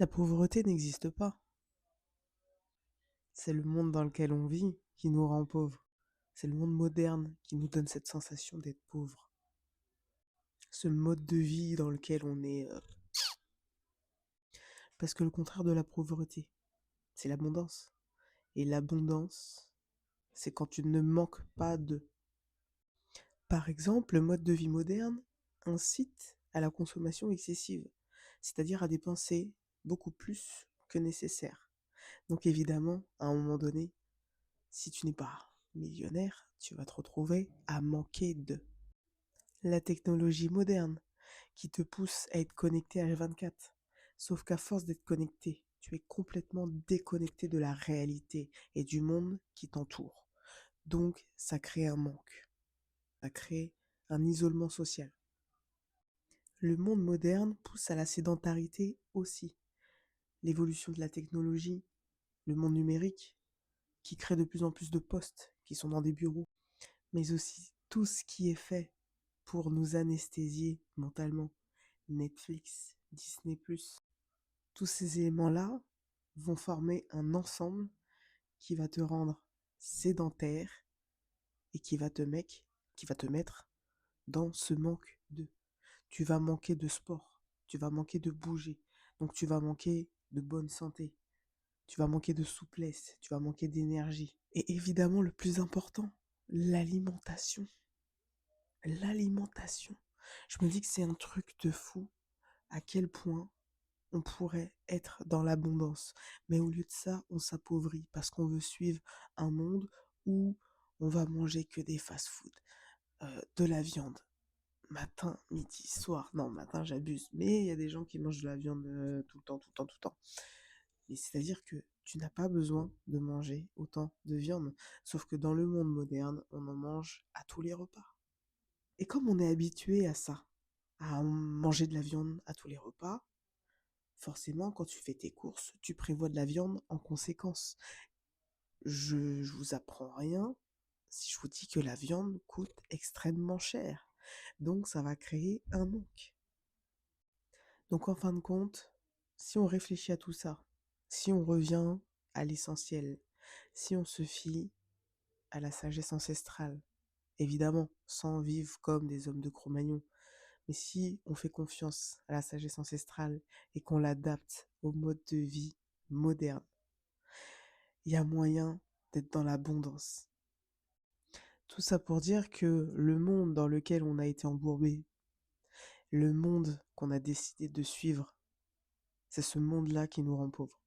La pauvreté n'existe pas. C'est le monde dans lequel on vit qui nous rend pauvres. C'est le monde moderne qui nous donne cette sensation d'être pauvre. Ce mode de vie dans lequel on est... Parce que le contraire de la pauvreté, c'est l'abondance. Et l'abondance, c'est quand tu ne manques pas de. Par exemple, le mode de vie moderne incite à la consommation excessive, c'est-à-dire à dépenser beaucoup plus que nécessaire. Donc évidemment, à un moment donné, si tu n'es pas millionnaire, tu vas te retrouver à manquer de. La technologie moderne qui te pousse à être connecté H24. Sauf qu'à force d'être connecté, tu es complètement déconnecté de la réalité et du monde qui t'entoure. Donc, ça crée un manque, ça crée un isolement social. Le monde moderne pousse à la sédentarité aussi. L'évolution de la technologie, le monde numérique, qui crée de plus en plus de postes qui sont dans des bureaux, mais aussi tout ce qui est fait pour nous anesthésier mentalement. Netflix, Disney+, tous ces éléments-là vont former un ensemble qui va te rendre sédentaire et qui va te mettre dans ce manque de. Tu vas manquer de sport, tu vas manquer de bouger, donc tu vas manquer de bonne santé, tu vas manquer de souplesse, tu vas manquer d'énergie. Et évidemment, le plus important, l'alimentation. L'alimentation. Je me dis que c'est un truc de fou à quel point on pourrait être dans l'abondance. Mais au lieu de ça, on s'appauvrit parce qu'on veut suivre un monde où on va manger que des fast-food, de la viande, matin, midi, soir. Non, matin, j'abuse. Mais il y a des gens qui mangent de la viande tout le temps, tout le temps, tout le temps. Et c'est-à-dire que tu n'as pas besoin de manger autant de viande. Sauf que dans le monde moderne, on en mange à tous les repas. Et comme on est habitué à ça, à manger de la viande à tous les repas, forcément, quand tu fais tes courses, tu prévois de la viande en conséquence. Je vous apprends rien si je vous dis que la viande coûte extrêmement cher. Donc ça va créer un manque. Donc en fin de compte, si on réfléchit à tout ça, si on revient à l'essentiel, si on se fie à la sagesse ancestrale, évidemment, sans vivre comme des hommes de Cro-Magnon, mais si on fait confiance à la sagesse ancestrale et qu'on l'adapte au mode de vie moderne, il y a moyen d'être dans l'abondance. Tout ça pour dire que le monde dans lequel on a été embourbé, le monde qu'on a décidé de suivre, c'est ce monde-là qui nous rend pauvres.